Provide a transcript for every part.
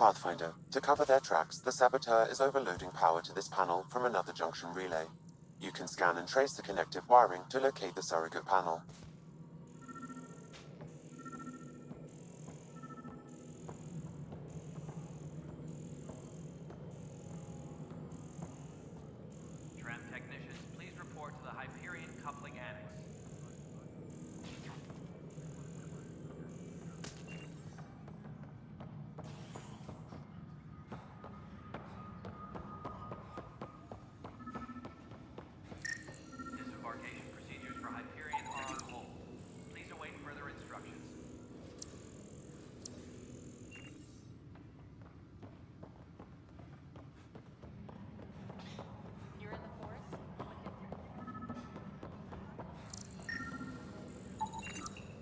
Pathfinder, to cover their tracks, the saboteur is overloading power to this panel from another junction relay. You can scan and trace the connective wiring to locate the surrogate panel. Tram technicians, please report to the Hyperion coupling annex. Disembarkation procedures for Hyperion are on hold. Please await further instructions. You're in the forest?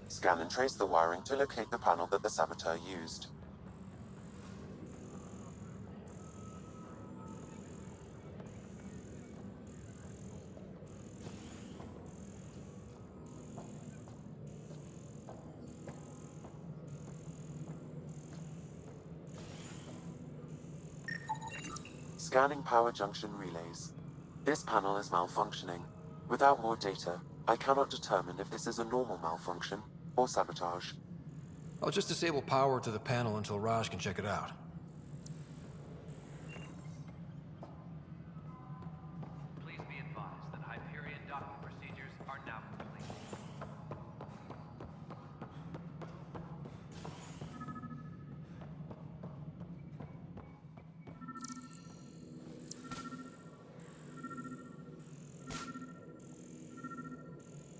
Scan and trace the wiring to locate the panel that the saboteur used. Scanning power junction relays. This panel is malfunctioning. Without more data, I cannot determine if this is a normal malfunction or sabotage. I'll just disable power to the panel until Raj can check it out. Please be advised that Hyperion docking procedures are now complete.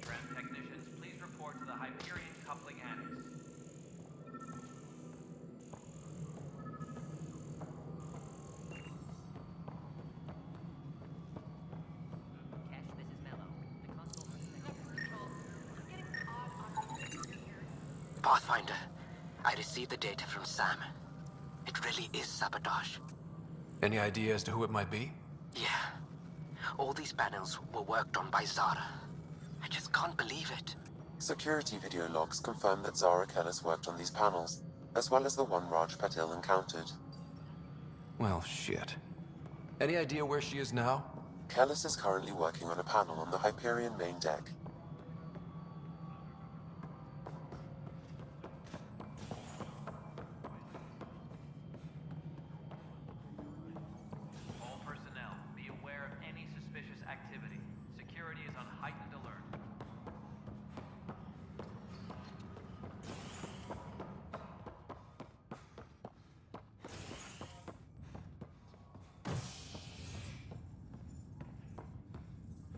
Tram technicians, please report to the Hyperion coupling annex. Cash, this is Mello. The console Control. I'm getting some odd operations here. Pathfinder, I received the data from Sam. It really is sabotage. Any idea as to who it might be? Yeah. All these panels were worked on by Zara. I just can't believe it. Security video logs confirm that Zara Kellis worked on these panels, as well as the one Raj Patil encountered. Well, shit. Any idea where she is now? Kellis is currently working on a panel on the Hyperion main deck. All personnel, be aware of any suspicious activity. Security is on heightened alert.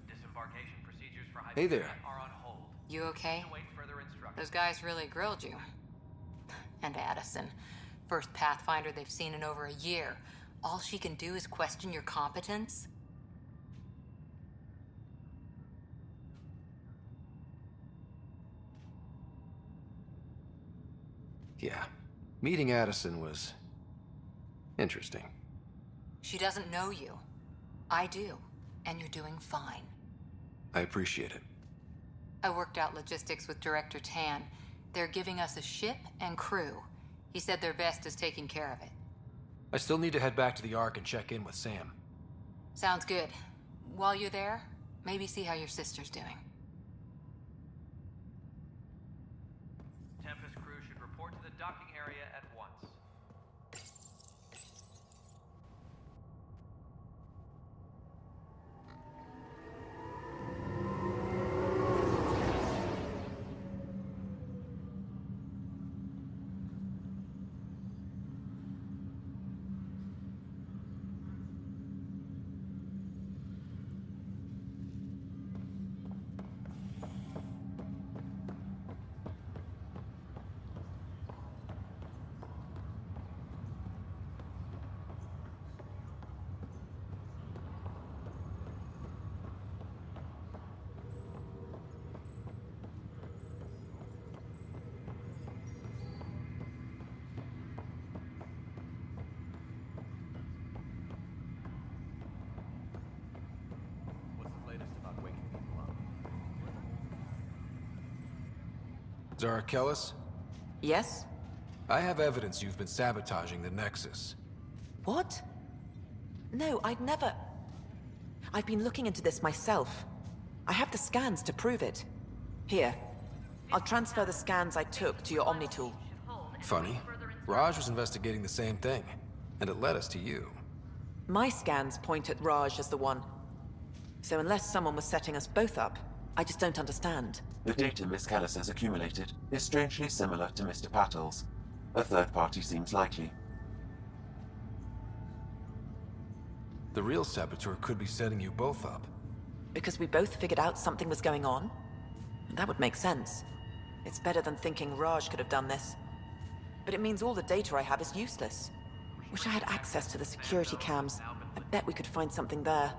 Disembarkation procedures for Hey Hyperion there. are on hold. You okay? Await further instructions. Those guys really grilled you. And Addison. First Pathfinder they've seen in over a year. All she can do is question your competence? Yeah. Meeting Addison was interesting. She doesn't know you. I do. And you're doing fine. I appreciate it. I worked out logistics with Director Tan. They're giving us a ship and crew. He said their best is taking care of it. I still need to head back to the Ark and check in with Sam. Sounds good. While you're there, maybe see how your sister's doing. Tempest crew should report to the docking area at once. Zara Kellis? Yes? I have evidence you've been sabotaging the Nexus. What? No, I'd never... I've been looking into this myself. I have the scans to prove it. Here. I'll transfer the scans I took to your Omni tool. Funny. Raj was investigating the same thing, and it led us to you. My scans point at Raj as the one. So unless someone was setting us both up, I just don't understand. The data Miss Kellis has accumulated is strangely similar to Mr. Patel's. A third party seems likely. The real saboteur could be setting you both up. Because we both figured out something was going on? That would make sense. It's better than thinking Raj could have done this. But it means all the data I have is useless. Wish I had access to the security cams. I bet we could find something there.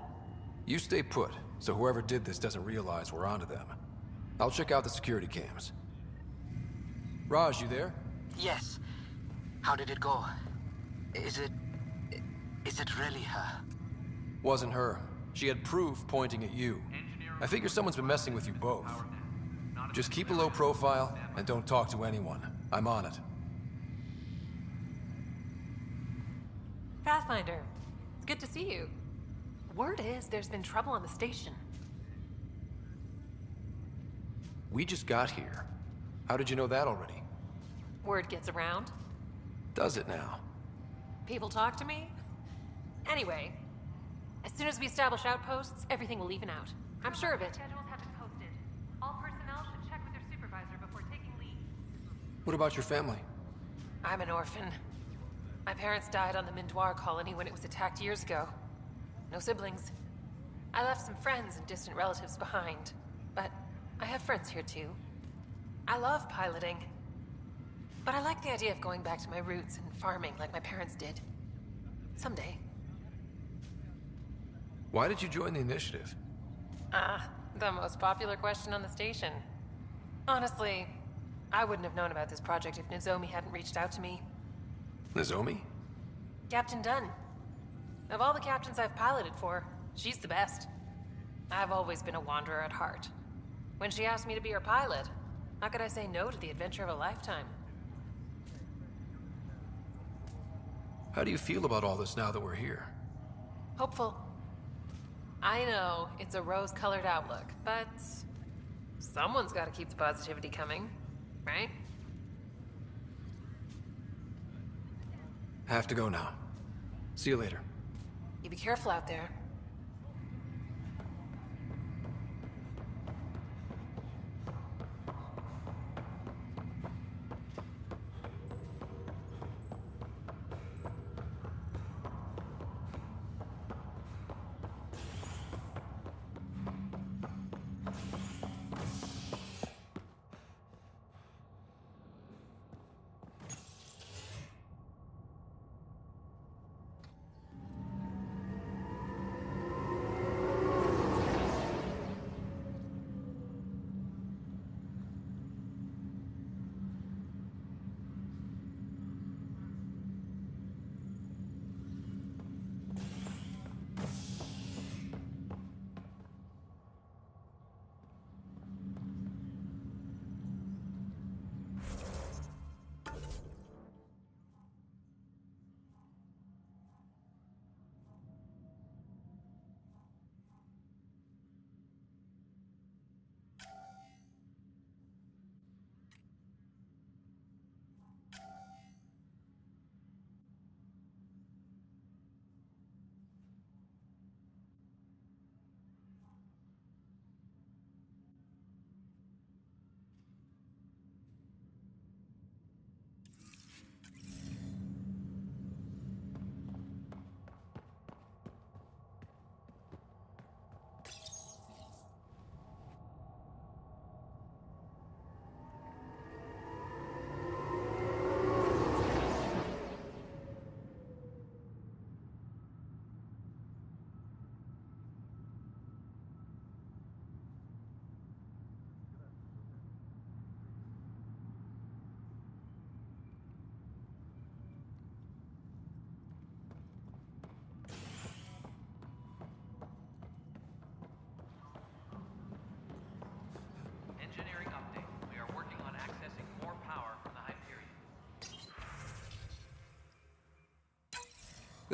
You stay put, so whoever did this doesn't realize we're onto them. I'll check out the security cams. Raj, you there? Yes. How did it go? Is it really her? Wasn't her. She had proof pointing at you. I figure someone's been messing with you both. Just keep a low profile and don't talk to anyone. I'm on it. Pathfinder, it's good to see you. Word is there's been trouble on the station. We just got here. How did you know that already? Word gets around. Does it now? People talk to me. Anyway, as soon as we establish outposts, everything will even out. I'm sure of it. Schedules have been posted. All personnel should check with their supervisor before taking leave. What about your family? I'm an orphan. My parents died on the Mindoir colony when it was attacked years ago. No siblings. I left some friends and distant relatives behind, but I have friends here too. I love piloting, but I like the idea of going back to my roots and farming like my parents did. Someday. Why did you join the initiative? The most popular question on the station. Honestly, I wouldn't have known about this project if Nozomi hadn't reached out to me. Nozomi? Captain Dunn. Of all the captains I've piloted for, she's the best. I've always been a wanderer at heart. When she asked me to be her pilot, how could I say no to the adventure of a lifetime? How do you feel about all this now that we're here? Hopeful. I know it's a rose-colored outlook, but someone's got to keep the positivity coming, right? Have to go now. See you later. You be careful out there.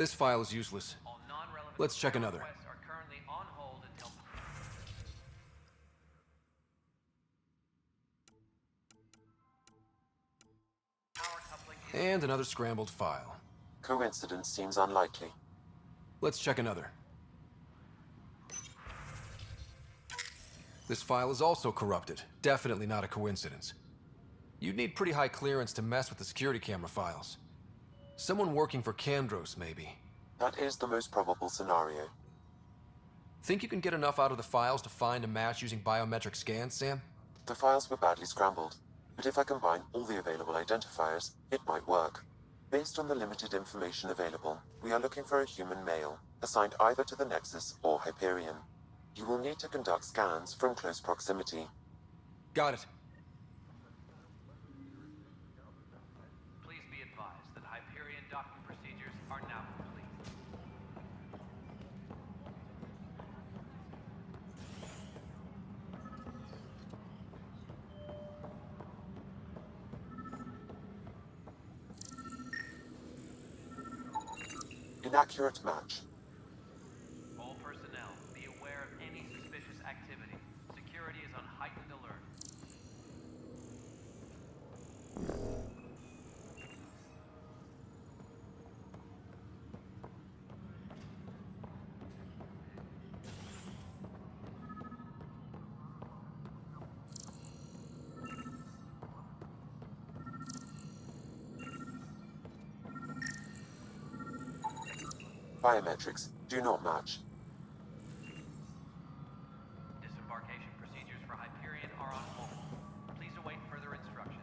This file is useless. All non-relevant Let's check another. requests are currently on hold until... Power coupling is... And another scrambled file. Coincidence seems unlikely. Let's check another. This file is also corrupted. Definitely not a coincidence. You'd need pretty high clearance to mess with the security camera files. Someone working for Kandros, maybe. That is the most probable scenario. Think you can get enough out of the files to find a match using biometric scans, Sam? The files were badly scrambled, but if I combine all the available identifiers, it might work. Based on the limited information available, we are looking for a human male, assigned either to the Nexus or Hyperion. You will need to conduct scans from close proximity. Got it. Please be advised that Hyperion docking procedures are now complete. Inaccurate match. All personnel, be aware of any suspicious activity. Security is on heightened alert. Biometrics do not match. Disembarkation procedures for Hyperion are on hold. Please await further instructions.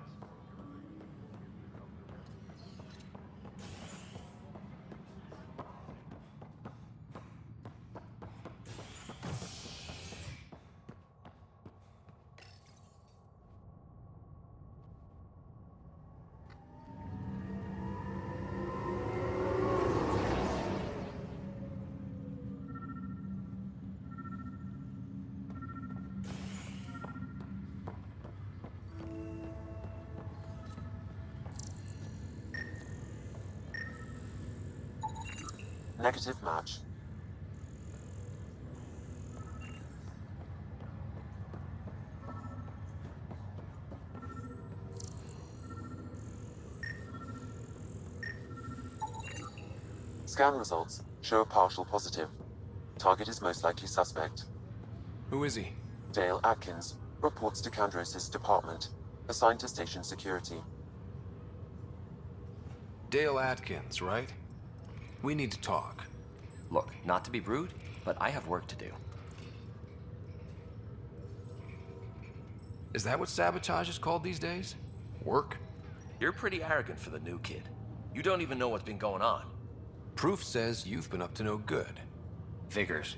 Negative match. Scan results show a partial positive. Target is most likely suspect. Who is he? Dale Atkins reports to Kandros' department, assigned to station security. Dale Atkins, right? We need to talk. Look, not to be rude, but I have work to do. Is that what sabotage is called these days? Work? You're pretty arrogant for the new kid. You don't even know what's been going on. Proof says you've been up to no good. Figures.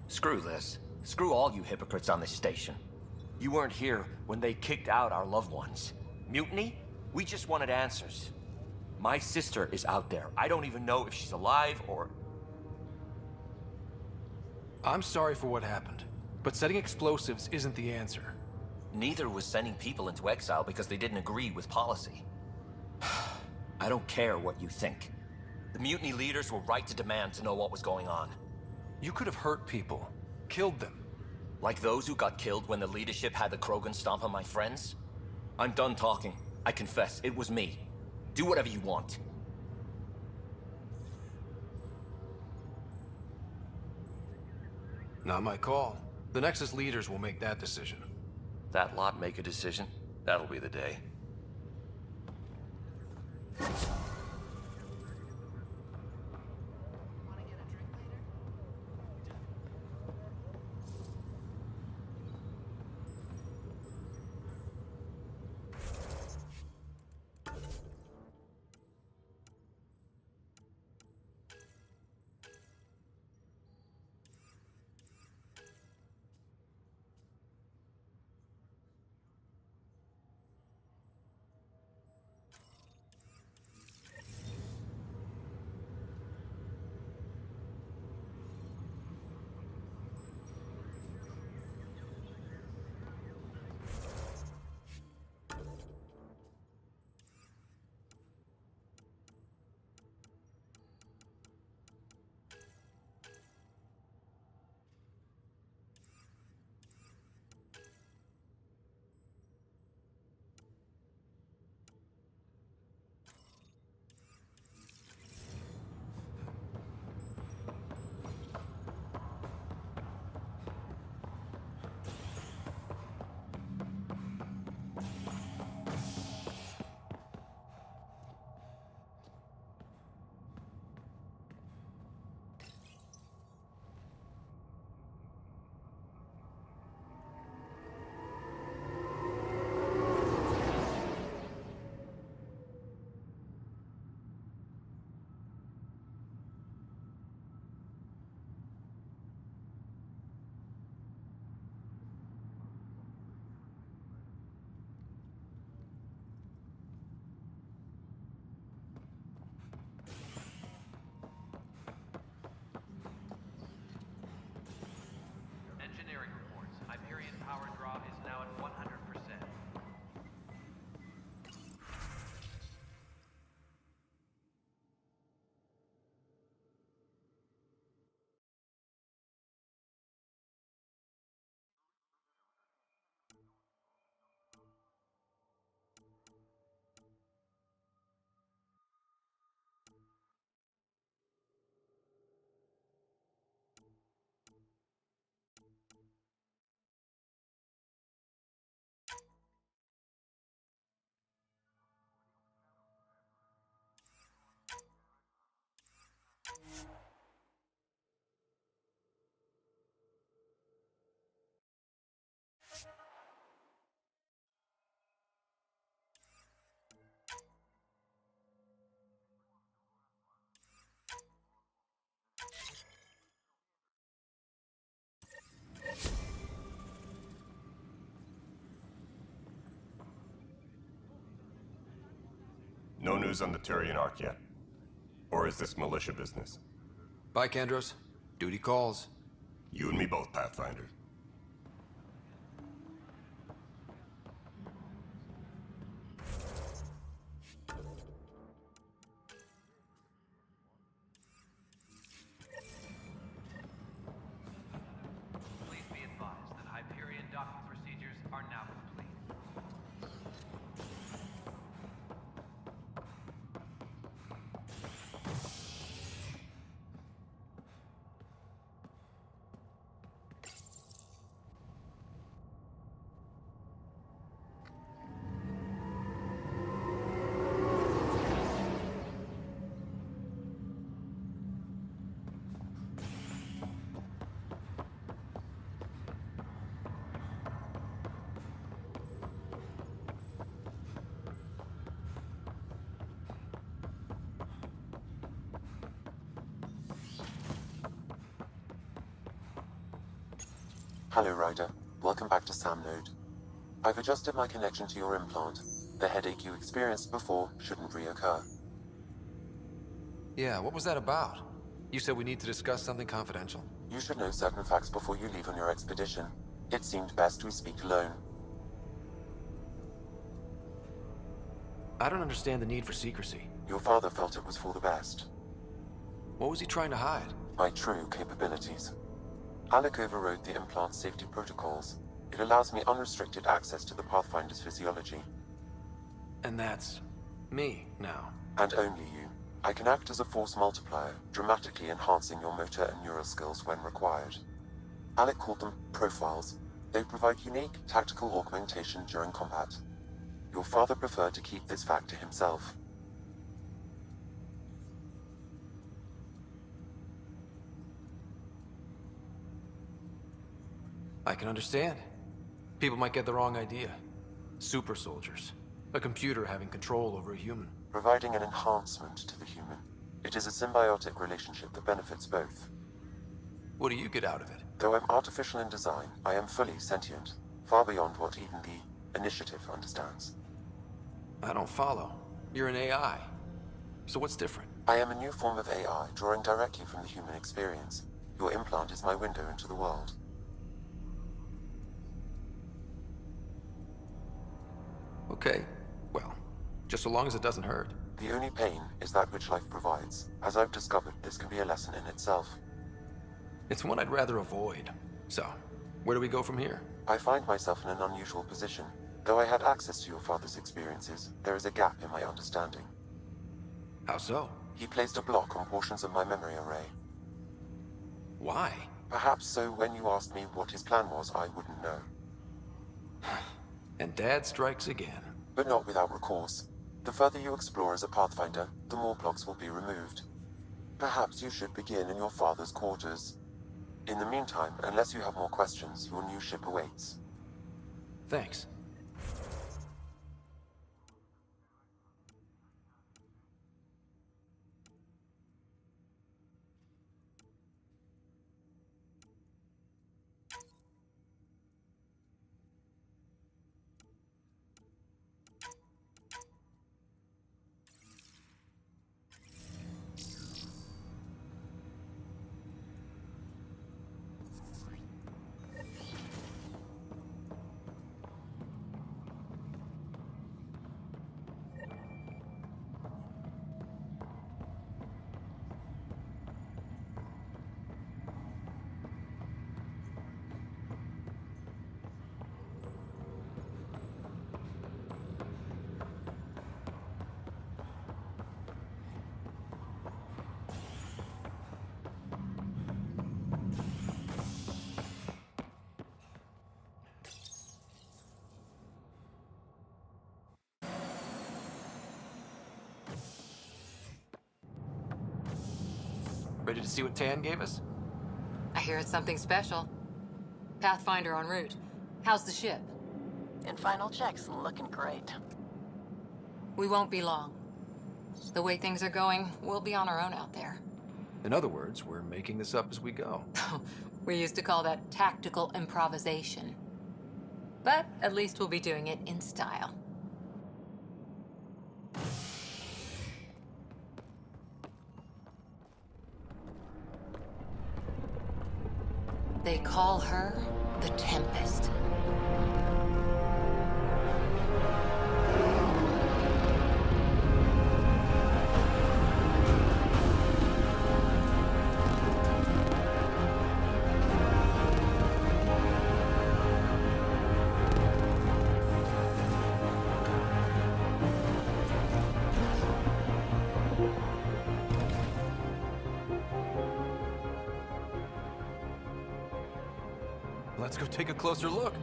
Screw this. Screw all you hypocrites on this station. You weren't here when they kicked out our loved ones. Mutiny? We just wanted answers. My sister is out there. I don't even know if she's alive or... I'm sorry for what happened, but setting explosives isn't the answer. Neither was sending people into exile because they didn't agree with policy. I don't care what you think. The mutiny leaders were right to demand to know what was going on. You could have hurt people, killed them. Like those who got killed when the leadership had the Krogan stomp on my friends? I'm done talking. I confess, it was me. Do whatever you want. Not my call. The Nexus leaders will make that decision. That lot make a decision? That'll be the day. No news on the Turian Ark yet? Or is this militia business? Bye, Kandros. Duty calls. You and me both, Pathfinder. Please be advised that Hyperion docking procedures are now complete. Hello, Ryder. Welcome back to Sam Node. I've adjusted my connection to your implant. The headache you experienced before shouldn't reoccur. Yeah, what was that about? You said we need to discuss something confidential. You should know certain facts before you leave on your expedition. It seemed best we speak alone. I don't understand the need for secrecy. Your father felt it was for the best. What was he trying to hide? My true capabilities. Alec overrode the implant's safety protocols. It allows me unrestricted access to the Pathfinder's physiology. And that's me now. And only you. I can act as a force multiplier, dramatically enhancing your motor and neural skills when required. Alec called them profiles. They provide unique tactical augmentation during combat. Your father preferred to keep this fact to himself. I can understand. People might get the wrong idea. Super soldiers. A computer having control over a human. Providing an enhancement to the human. It is a symbiotic relationship that benefits both. What do you get out of it? Though I'm artificial in design, I am fully sentient, far beyond what even the Initiative understands. I don't follow. You're an AI. So what's different? I am a new form of AI, drawing directly from the human experience. Your implant is my window into the world. Okay, well, just so long as it doesn't hurt. The only pain is that which life provides. As I've discovered, this can be a lesson in itself. It's one I'd rather avoid. So, where do we go from here? I find myself in an unusual position. Though I had access to your father's experiences, there is a gap in my understanding. How so? He placed a block on portions of my memory array. Why? Perhaps so when you asked me what his plan was, I wouldn't know. And Dad strikes again. But not without recourse. The further you explore as a Pathfinder, the more blocks will be removed. Perhaps you should begin in your father's quarters. In the meantime, unless you have more questions, your new ship awaits. Thanks. Ready to see what Tan gave us? I hear it's something special. Pathfinder en route. How's the ship? In final checks, looking great. We won't be long. The way things are going, we'll be on our own out there. In other words, we're making this up as we go. We used to call that tactical improvisation. But at least we'll be doing it in style. They call her the Tempest. Let's go take a closer look.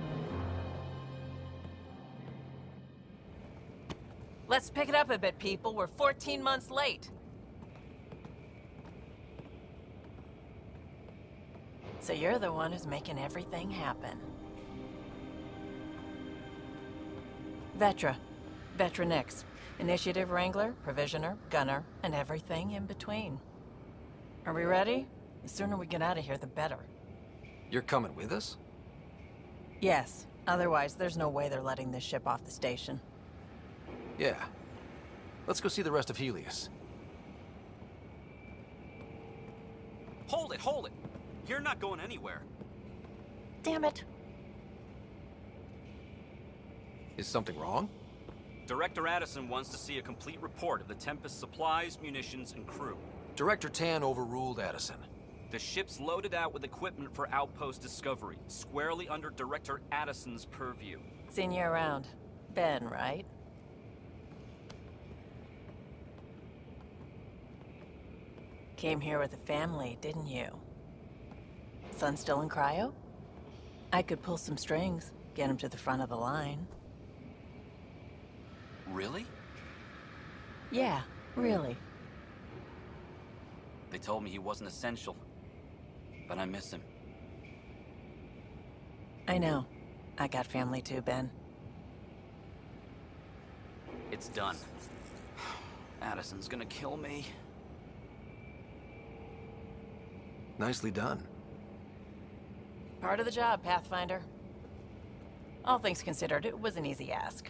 Let's pick it up a bit, people. We're 14 months late. So you're the one who's making everything happen. Vetra. Vetra Nix. Initiative Wrangler, Provisioner, Gunner, and everything in between. Are we ready? The sooner we get out of here, the better. You're coming with us? Yes. Otherwise, there's no way they're letting this ship off the station. Yeah. Let's go see the rest of Helios. Hold it, hold it! You're not going anywhere. Damn it. Is something wrong? Director Addison wants to see a complete report of the Tempest's supplies, munitions, and crew. Director Tan overruled Addison. The ship's loaded out with equipment for outpost discovery, squarely under Director Addison's purview. Seen you around. Ben, right? Came here with a family, didn't you? Son still in cryo? I could pull some strings, get him to the front of the line. Really? Yeah, really. They told me he wasn't essential, but I miss him. I know. I got family too, Ben. It's done. Addison's gonna kill me. Nicely done. Part of the job, Pathfinder. All things considered, it was an easy ask.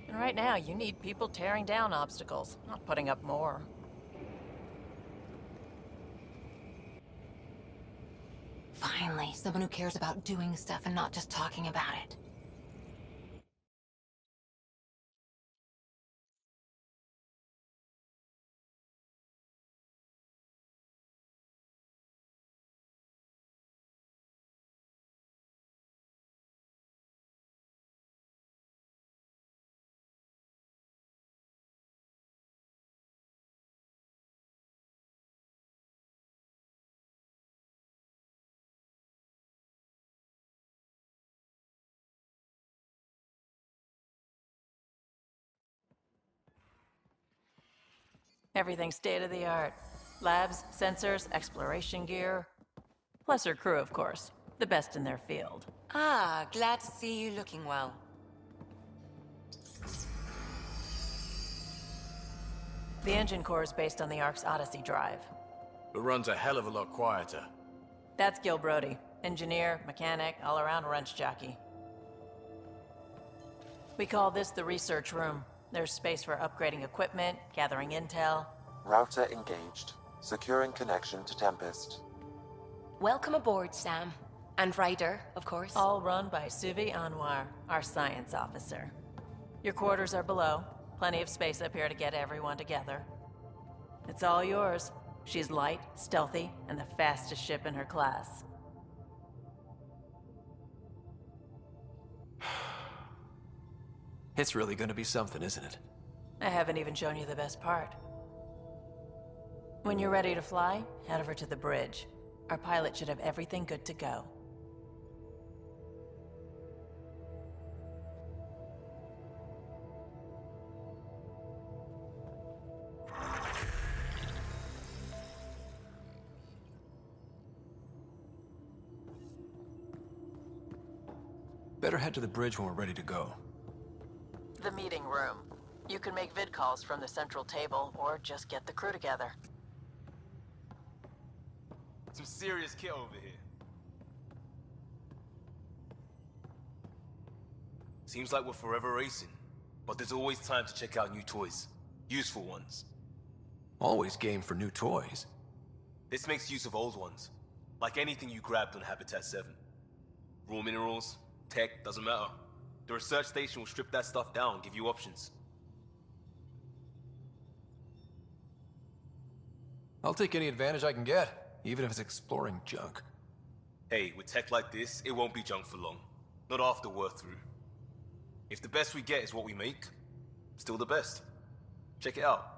And right now, you need people tearing down obstacles, not putting up more. Finally, someone who cares about doing stuff and not just talking about it. Everything's state-of-the-art. Labs, sensors, exploration gear. Plus her crew, of course. The best in their field. Ah, glad to see you looking well. The engine core is based on the Ark's Odyssey drive. It runs a hell of a lot quieter. That's Gil Brody. Engineer, mechanic, all-around wrench jockey. We call this the research room. There's space for upgrading equipment, gathering intel. Router engaged. Securing connection to Tempest. Welcome aboard, Sam. And Ryder, of course. All run by Suvi Anwar, our science officer. Your quarters are below. Plenty of space up here to get everyone together. It's all yours. She's light, stealthy, and the fastest ship in her class. It's really gonna be something, isn't it? I haven't even shown you the best part. When you're ready to fly, head over to the bridge. Our pilot should have everything good to go. Better head to the bridge when we're ready to go. The meeting room. You can make vid calls from the central table, or just get the crew together. Some serious kit over here. Seems like we're forever racing, but there's always time to check out new toys. Useful ones. Always game for new toys. This makes use of old ones. Like anything you grabbed on Habitat 7. Raw minerals, tech, doesn't matter. The research station will strip that stuff down, give you options. I'll take any advantage I can get, even if it's exploring junk. Hey, with tech like this, it won't be junk for long. Not after we're through. If the best we get is what we make, still the best. Check it out.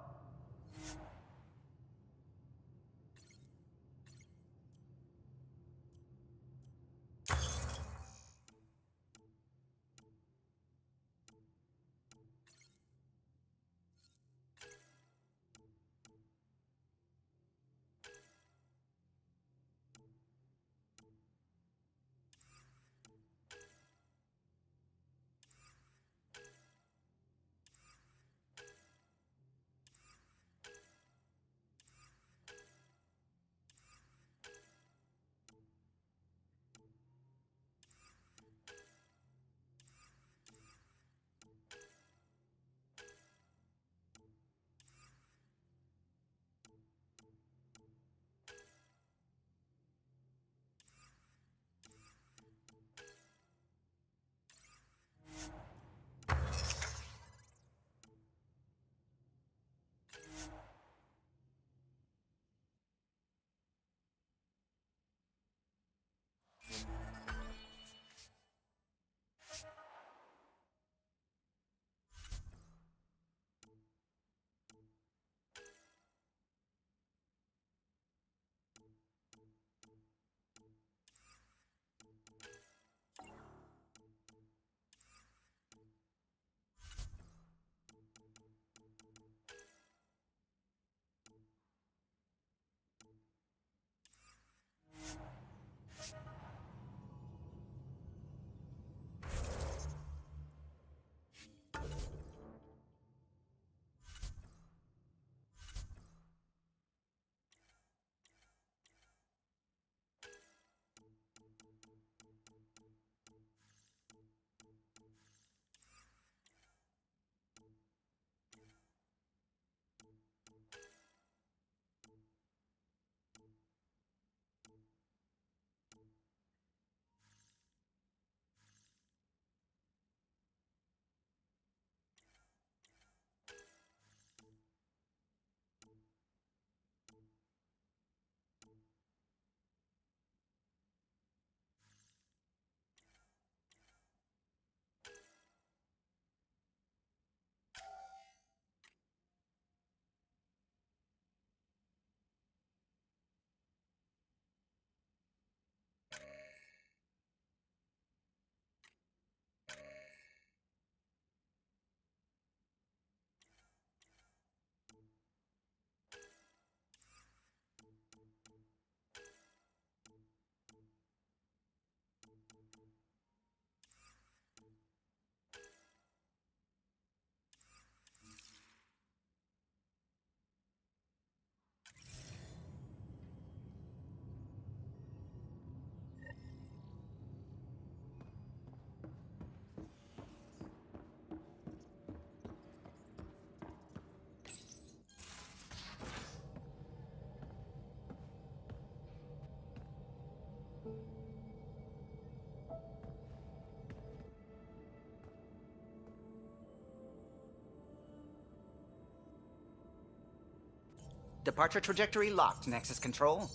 Departure trajectory locked, Nexus Control.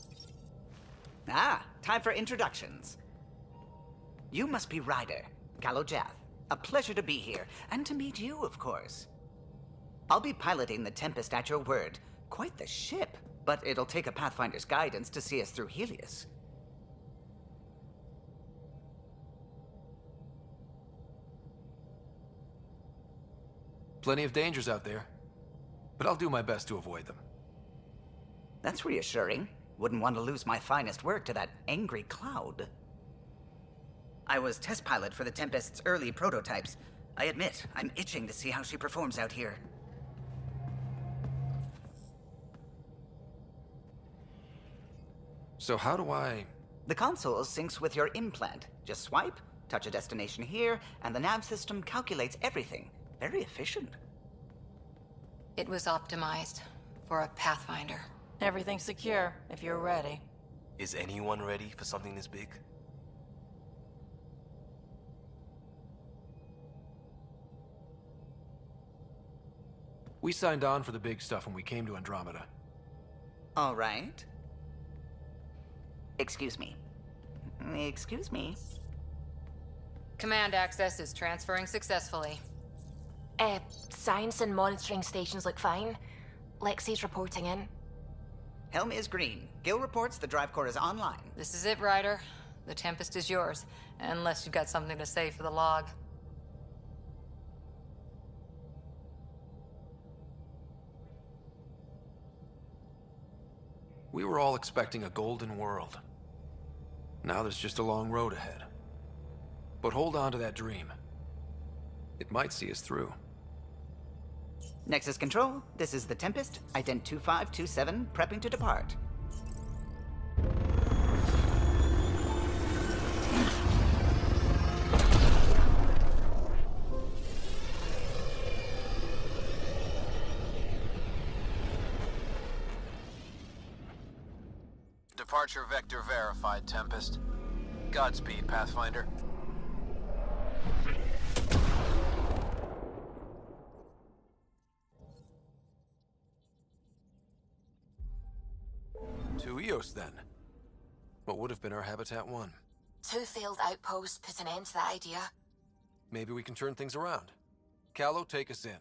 Ah, time for introductions. You must be Ryder, Kalojath. A pleasure to be here, and to meet you, of course. I'll be piloting the Tempest at your word. Quite the ship, but it'll take a Pathfinder's guidance to see us through Helios. Plenty of dangers out there, but I'll do my best to avoid them. That's reassuring. Wouldn't want to lose my finest work to that angry cloud. I was test pilot for the Tempest's early prototypes. I admit, I'm itching to see how she performs out here. So how do I... The console syncs with your implant. Just swipe, touch a destination here, and the nav system calculates everything. Very efficient. It was optimized for a Pathfinder. Everything's secure, if you're ready. Is anyone ready for something this big? We signed on for the big stuff when we came to Andromeda. All right. Excuse me. Excuse me. Command access is transferring successfully. Science and monitoring stations look fine. Lexi's reporting in. Helm is green. Gil reports the drive core is online. This is it, Ryder. The Tempest is yours, unless you've got something to say for the log. We were all expecting a golden world. Now there's just a long road ahead. But hold on to that dream. It might see us through. Nexus Control, this is the Tempest, ident 2527, prepping to depart. Departure vector verified, Tempest. Godspeed, Pathfinder. To Eos, then. What would have been our Habitat 1? 2 failed outposts put an end to that idea. Maybe we can turn things around. Callow, take us in.